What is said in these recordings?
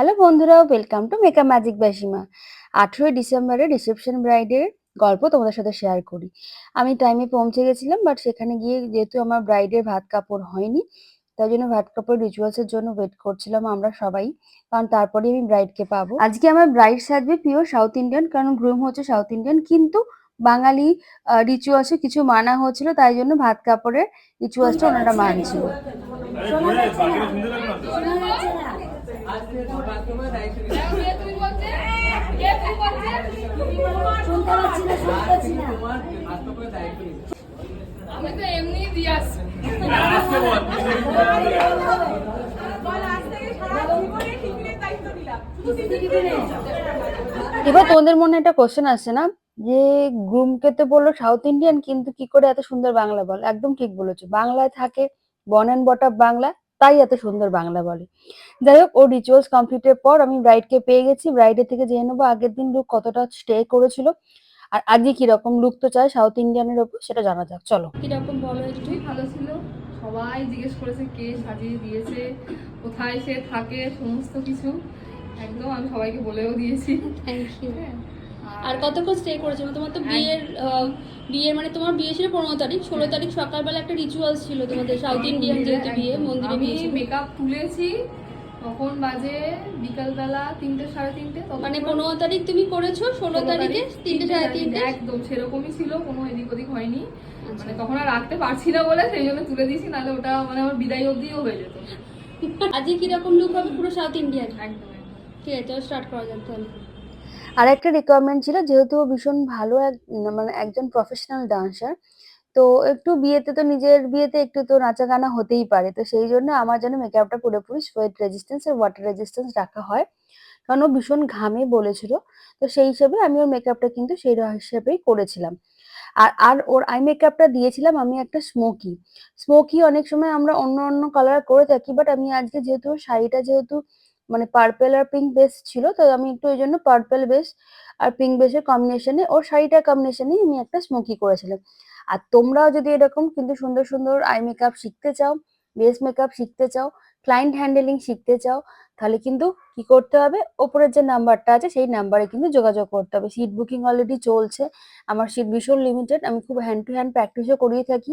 Hello বন্ধুরা, welcome to makeup magic by Seema. 18ই ডিসেম্বরে রিসেপশন ব্রাইডের গল্প তোমাদের সাথে শেয়ার করি। আমি টাইমে পৌঁছে গেছিলাম, বাট সেখানে গিয়ে যেহেতু আমার ব্রাইডের ভাত কাপড় হয়নি, তাই জন্য ভাত কাপড় রিচুয়ালসের জন্য ওয়েট করছিলাম আমরা সবাই, কারণ তারপরে আমি ব্রাইডকে পাবো। আজকে আমার ব্রাইড সাজবে পিওর সাউথ ইন্ডিয়ান, কারণ গ্রুম হচ্ছে সাউথ ইন্ডিয়ান, কিন্তু বাঙালি রিচুয়ালসে কিছু মানা হচ্ছিল, তাই জন্য ভাত কাপড়ের রিচুয়ালসটা ওনারা মানছিল। আমি তো এমনি দিয়ে আসছি। এবার তোমাদের মনে একটা কোশ্চেন আসছে না, যে গ্রুমকে তো বললো সাউথ ইন্ডিয়ান, কিন্তু কি করে এত সুন্দর বাংলা বলে? একদম ঠিক বলেছো, বাংলায় থাকে, born and brought up Bangla, তাই এত সুন্দর বাংলা বলে। যাই হোক, ও রিচুয়ালস কমপ্লিটের পর আমি ব্রাইডকে পেয়ে গেছি। ব্রাইডের থেকে জেনে নেবো আগের দিন লুক কতটা স্টে করেছিল, আর আজকে কিরকম লুক তো চাই সাউথ ইন্ডিয়ানের ওপর, সেটা জানা যাক। চলো। কিরকম বলো একটু। ভালো ছিল, সবাই জিজ্ঞেস করেছে কে সাজিয়ে দিয়েছে, কোথায় সে থাকে, সমস্ত কিছু একদম আমি সবাইকে বলেও দিয়েছি। Thank you. আর কতক্ষণ স্টে করেছো? তোমার তো বিয়ের মানে তোমার বিয়ে ছিল 15 তারিখ, 16 তারিখ সকালবেলা একটা রিচুয়ালস ছিল তোমাদের সাউথ ইন্ডিয়ান, যেহেতু বিয়ে মন্দিরে আমি বিয়ে ছিল। মেকআপ তুলেছি তখন বাজে বিকালবেলা 3টে সাড়ে 3টে, মানে 15 তারিখ তুমি করেছো, 16 তারিখে 3টে সাড়ে 3টে। একদম সেরকমই ছিল, কোনো এদিক ওদিক হয়নি। মানে তখন আর রাখতে পারছি না বলে সেই জন্য তুলে দিয়েছি, নাহলে ওটা মানে আমার বিদায় অবধিও হয়ে যেত। আজকে কিরকম লুক হবে? পুরো সাউথ ইন্ডিয়ান। একদম ঠিক আছে, চলো স্টার্ট করা যাক তাহলে। আর একটা রিকোয়ারমেন্ট ছিল, যেহেতু ও ভীষণ ভালো মানে একজন প্রফেশনাল ডান্সার, তো একটু বিয়েতে তো নিজের বিয়েতে একটু তো নাচা গানা হতেই পারে, তো সেই জন্য আমার যেন মেকআপটা পুরোপুরি সোয়েট রেজিস্ট্যান্স আর ওয়াটার রেজিস্ট্যান্স রাখা হয়, কারণ ও ভীষণ ঘামে বলেছিল। তো সেই হিসেবে আমি ওর মেকআপটা কিন্তু সেই হিসেবেই করেছিলাম। আর আর ওর আই মেকআপটা দিয়েছিলাম আমি একটা স্মোকি। স্মোকি অনেক সময় আমরা অন্য অন্য কালার করে থাকি, বাট আমি আজকে যেহেতু ওর শাড়িটা যেহেতু মানে পার্পেল আর পিঙ্ক বেস ছিল, তো আমি একটু ওই জন্য পার্পেল বেস আর পিঙ্ক বেসের কম্বিনেশনে, ওর শাড়িটার কম্বিনেশনে আমি একটা স্মোকি করেছিলাম। আর তোমরাও যদি এরকম কিন্তু সুন্দর সুন্দর আই মেকআপ শিখতে চাও, বেস মেকআপ শিখতে চাও, ক্লায়েন্ট হ্যান্ডেলিং শিখতে চাও, তাহলে কিন্তু কি করতে হবে, ওপরের যে নাম্বারটা আছে সেই নাম্বারে কিন্তু যোগাযোগ করতে হবে। সিট বুকিং অলরেডি চলছে, আমার সিট ভীষণ লিমিটেড, আমি খুব হ্যান্ড টু হ্যান্ড প্র্যাকটিসও করিয়ে থাকি।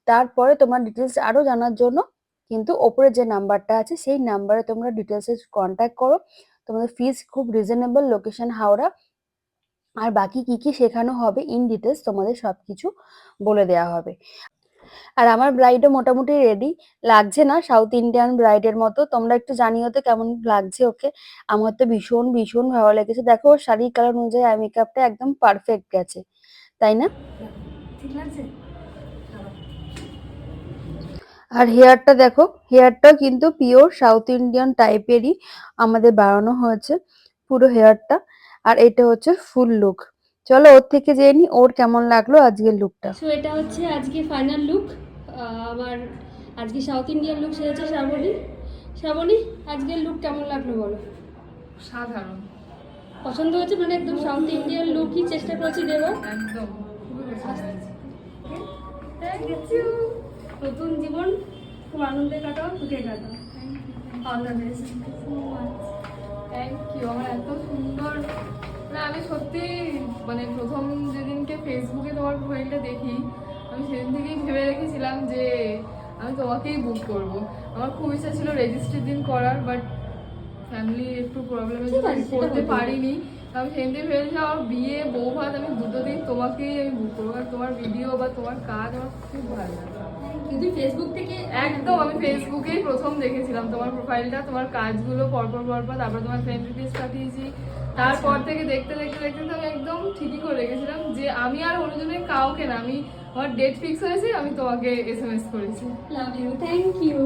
তারপরে তোমার ডিটেলস আরো জানার জন্য কিন্তু ওপরে যে নাম্বারটা আছে সেই নাম্বারে তোমরা ডিটেলসে কন্ট্যাক্ট করো। তোমাদের ফিস খুব রিজনেবল, লোকেশন হাওড়া, আর বাকি কি কি শেখানো হবে ইন ডিটেলস তোমাদের সবকিছু বলে দেওয়া হবে। আর আমার ব্রাইডও মোটামুটি রেডি লাগছে না সাউথ ইন্ডিয়ান ব্রাইডের মতো, তোমরা একটু জানিও তো কেমন লাগছে ওকে। আমার তো ভীষণ ভীষণ ভালো লেগেছে, দেখো ওর শাড়ির কালার অনুযায়ী আই মেকআপটা একদম পারফেক্ট গেছে, তাই না? ঠিক লাগছে। আর হেয়ারটা দেখো, হেয়ারটাও কিন্তু পিওর সাউথ ইন্ডিয়ান টাইপেরই আমাদের বানানো হয়েছে পুরো হেয়ারটা। আর এটা হচ্ছে ফুল লুক। চলো ওর থেকে জেনে নি ওর কেমন লাগলো আজকের লুকটা। সো এটা হচ্ছে আজকে ফাইনাল লুক। আমার আজকে সাউথ ইন্ডিয়ান লুক সেরেছে শ্রাবণী। শ্রাবণী, আজকের লুক কেমন লাগলো বলো? সাধারণ, পছন্দ হয়েছে? মানে একদম সাউথ ইন্ডিয়ান লুকই চেষ্টা করেছি দেওয়ার। একদম খুবই পছন্দ হয়েছে। Thank you. নতুন জীবন খুব আনন্দে কাটাও, সুখে কাটাও। All the best. Thank you. আমার এত সুন্দর, না আমি সত্যি মানে প্রথম যেদিনকে ফেসবুকে তোমার প্রোফাইলটা দেখি, আমি সেদিন থেকেই ভেবে রেখেছিলাম যে আমি তোমাকেই বুক করব। আমার খুব ইচ্ছা ছিল রেজিস্ট্রির দিন করার, বাট ফ্যামিলি একটু প্রবলেমের জন্য আমি করতে পারিনি। আমি সেদিন থেকে ভেবেছিলাম আমার বিয়ে বউ ভাত আমি দুটো দিন তোমাকেই আমি বুক করবো, আর তোমার ভিডিও বা তোমার কাজ আমার খুব ভালো লাগে। কিন্তু ফেসবুক থেকে একদম আমি ফেসবুকেই প্রথম দেখেছিলাম তোমার প্রোফাইলটা, তোমার কাজগুলো পরপর পরপর, তারপর তোমার ফ্রেন্ড রিকোয়েস্ট পাঠিয়েছি, তারপর থেকে দেখতে দেখতে দেখতে তো আমি একদম ঠিকই করে রেখেছিলাম যে আমি আর অন্যজনের কাউকে না, আমি আমার ডেট ফিক্স হয়েছে, আমি তোমাকে এসএমএস করেছি। Love you, thank you.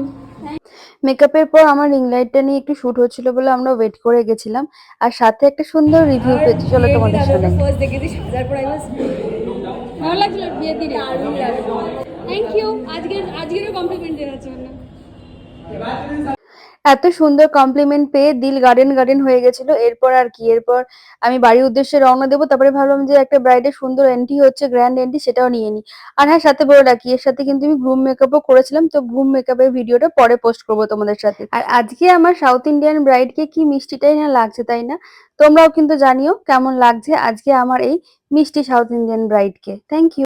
মেকআপের পর আমার রিং লাইটটা নিয়ে একটু শুট হচ্ছিল বলে আমরা ওয়েট করে গেছিলাম, আর সাথে একটা সুন্দর রিভিউ পেয়েছি, চলো তোমাদের শোনাই। ফার্স্ট দেখেছি সাজার পর আই ওয়াজ ভালো লাগছিল বিয়ের দিনে। Thank you. আজকেরও কমপ্লিমেন্ট দেওয়ার জন্য। এত সুন্দর কমপ্লিমেন্ট পেয়ে দিল গার্ডেন গার্ডেন হয়ে গেছিল। এরপর আর কি, এরপর আমি বাড়ির উদ্দেশ্যে রওনা দেবো। তারপরে ভাবলাম যে একটা ব্রাইডের সুন্দর এন্ট্রি হচ্ছে, গ্র্যান্ড এন্ট্রি, সেটাও নিয়ে নিই। আর হ্যাঁ, সাথে বলে রাখি, এর সাথে কিন্তু আমি গ্রুম মেকআপও করেছিলাম। তো গ্রুম মেকআপের ভিডিওটা পরে পোস্ট করবো তোমাদের সাথে। আর আজকে আমার সাউথ ইন্ডিয়ান ব্রাইডকে কি মিষ্টিটাই না লাগছে, তাই না? তোমরাও কিন্তু জানিও কেমন লাগছে আজকে আমার এই মিষ্টি সাউথ ইন্ডিয়ান ব্রাইডকে। Thank you.